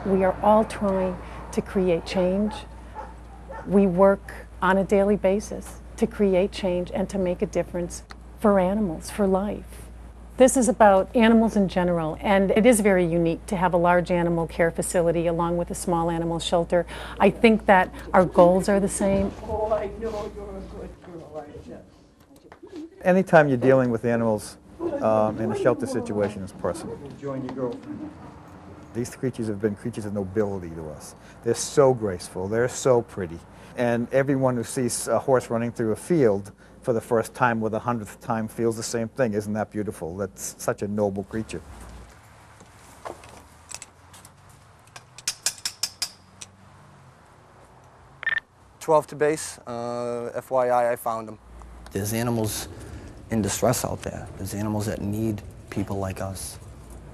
We are all trying to create change. We work on a daily basis to create change and to make a difference for animals, for life. This is about animals in general, and it is very unique to have a large animal care facility along with a small animal shelter. I think that our goals are the same. Oh, I know you're a good girl, aren't you? Anytime you're dealing with animals in a shelter situation, it's personal. Join your girlfriend. These creatures have been creatures of nobility to us. They're so graceful, they're so pretty. And everyone who sees a horse running through a field for the first time or the 100th time feels the same thing. Isn't that beautiful? That's such a noble creature. To base, FYI, I found them. There's animals in distress out there. There's animals that need people like us.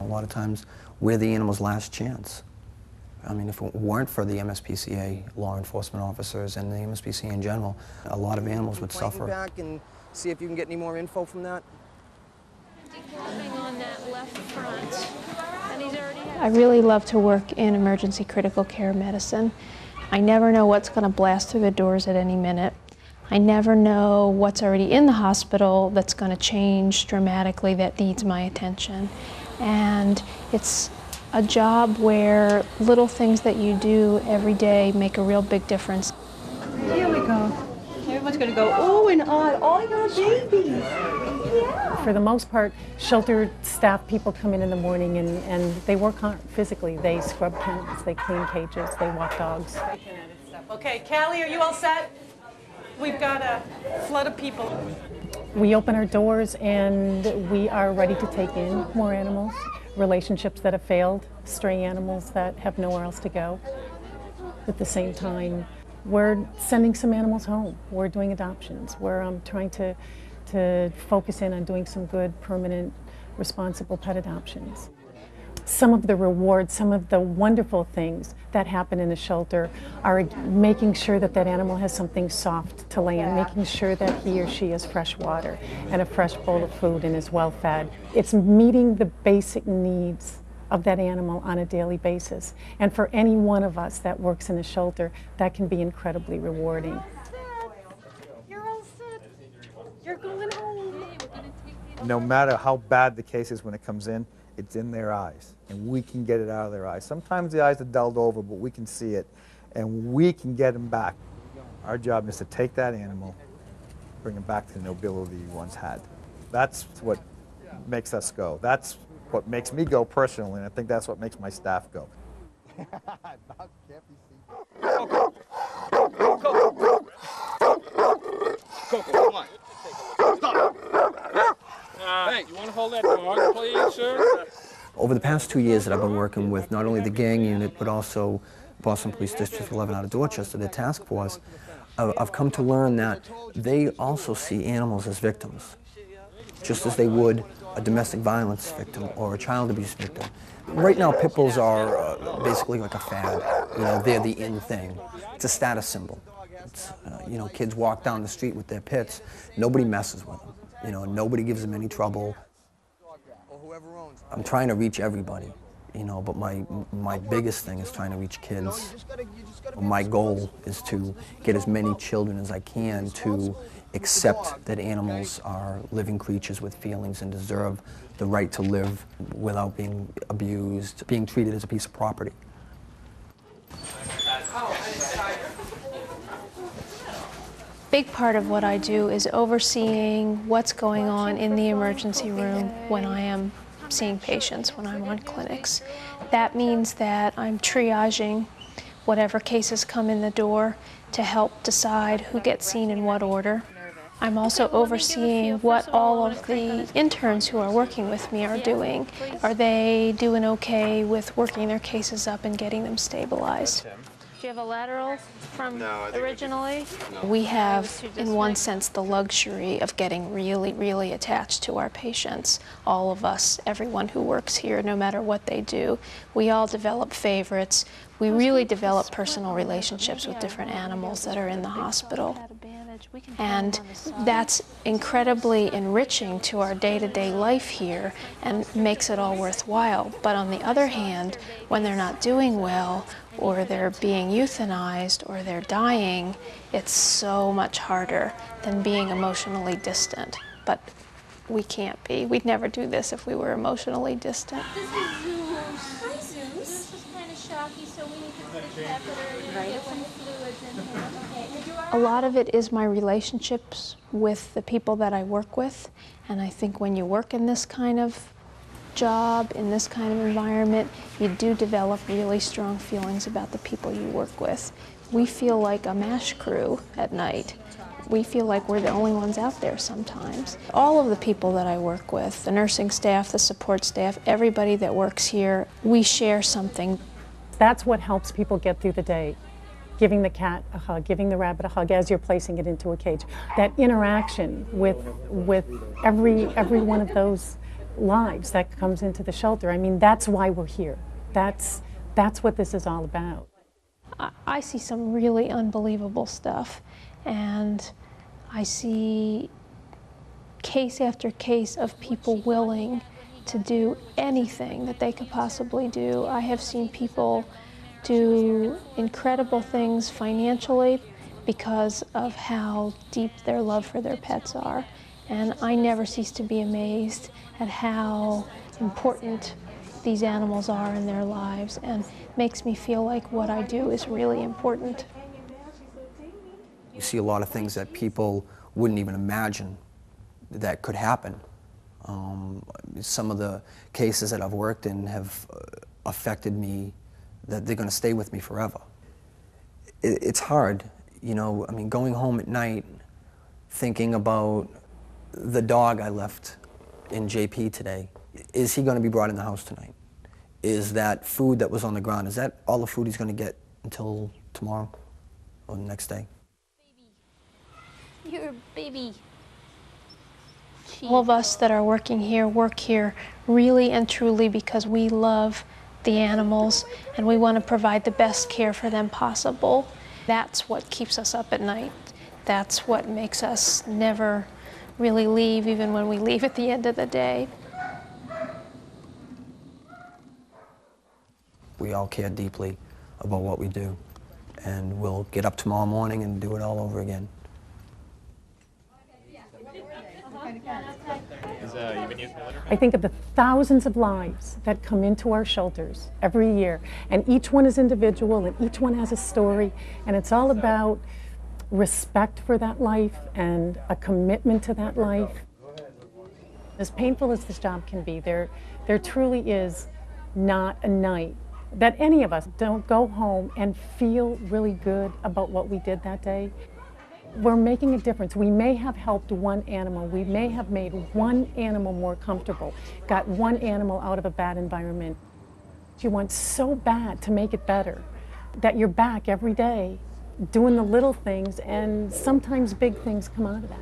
A lot of times, we're the animal's last chance. I mean, if it weren't for the MSPCA law enforcement officers and the MSPCA in general, a lot of animals would suffer. Back and see if you can get any more info from that. On that left front, and he's already I really love to work in emergency critical care medicine. I never know what's going to blast through the doors at any minute. I never know what's already in the hospital that's going to change dramatically that needs my attention. And it's a job where little things that you do every day make a real big difference. Here we go. Everyone's going to go, oh, and all your babies. Yeah. For the most part, shelter staff people come in the morning and they work hard physically. They scrub kennels, they clean cages, they walk dogs. Okay, Callie, are you all set? We've got a flood of people. We open our doors and we are ready to take in more animals, relationships that have failed, stray animals that have nowhere else to go. At the same time, we're sending some animals home. We're doing adoptions. We're trying to focus in on doing some good, permanent, responsible pet adoptions. Some of the rewards, some of the wonderful things that happen in a shelter are making sure that that animal has something soft to lay on, making sure that he or she has fresh water and a fresh bowl of food and is well fed. It's meeting the basic needs of that animal on a daily basis. And for any one of us that works in a shelter, that can be incredibly rewarding. You're all set. You're going home. No matter how bad the case is when it comes in, it's in their eyes, and we can get it out of their eyes. Sometimes the eyes are dulled over, but we can see it, and we can get them back. Our job is to take that animal, bring him back to the nobility he once had. That's what makes us go. That's what makes me go personally, and I think that's what makes my staff go. Coco, come on. Stop. Hey, you want to hold that dog, please, sir? Over the past 2 years that I've been working with not only the gang unit, but also Boston Police District 11 out of Dorchester, the task force, I've come to learn that they also see animals as victims, just as they would a domestic violence victim or a child abuse victim. Right now, pit bulls are basically like a fad. You know, they're the in thing. It's a status symbol. It's, you know, kids walk down the street with their pits. Nobody messes with them. You know, nobody gives them any trouble. I'm trying to reach everybody, you know, but my biggest thing is trying to reach kids. My goal is to get as many children as I can to accept that animals are living creatures with feelings and deserve the right to live without being abused, being treated as a piece of property. Big part of what I do is overseeing what's going on in the emergency room when I am seeing patients, when I'm on clinics. That means that I'm triaging whatever cases come in the door to help decide who gets seen in what order. I'm also overseeing what all of the interns who are working with me are doing. Are they doing okay with working their cases up and getting them stabilized? Do you have a lateral from originally? No. We have, in one sense, the luxury of getting really, really attached to our patients. All of us, everyone who works here, no matter what they do, we all develop favorites. We really develop personal relationships with different animals that are in the hospital. And that's incredibly enriching to our day-to-day life here and makes it all worthwhile. But on the other hand, when they're not doing well, or they're being euthanized, or they're dying, it's so much harder than being emotionally distant. But we can't be. We'd never do this if we were emotionally distant. This is Zeus. Hi, Zeus. This is kind of shocky, so we need to put a catheter and get some fluids in here. Okay. A lot of it is my relationships with the people that I work with, and I think when you work in this kind of job, in this kind of environment, you do develop really strong feelings about the people you work with. We feel like a MASH crew at night. We feel like we're the only ones out there sometimes. All of the people that I work with, the nursing staff, the support staff, everybody that works here, we share something. That's what helps people get through the day. Giving the cat a hug, giving the rabbit a hug as you're placing it into a cage. That interaction with every one of those lives that comes into the shelter. I mean, that's why we're here. That's what this is all about. I see some really unbelievable stuff, and I see case after case of people willing to do anything that they could possibly do. I have seen people do incredible things financially because of how deep their love for their pets are. And I never cease to be amazed at how important these animals are in their lives, and makes me feel like what I do is really important. You see a lot of things that people wouldn't even imagine that could happen. Some of the cases that I've worked in have affected me, that they're going to stay with me forever. It's hard, you know, I mean, going home at night thinking about the dog I left in JP today. Is he going to be brought in the house tonight? Is that food that was on the ground, is that all the food he's going to get until tomorrow or the next day? You're a baby. All of us that are working here work here really and truly because we love the animals and we want to provide the best care for them possible. That's what keeps us up at night. That's what makes us never really leave, even when we leave at the end of the day. We all care deeply about what we do, and we'll get up tomorrow morning and do it all over again. I think of the thousands of lives that come into our shelters every year, and each one is individual and each one has a story, and it's all about respect for that life and a commitment to that life. As painful as this job can be, there truly is not a night that any of us don't go home and feel really good about what we did that day. We're making a difference. We may have helped one animal. We may have made one animal more comfortable, got one animal out of a bad environment. You want so bad to make it better that you're back every day doing the little things, and sometimes big things come out of that.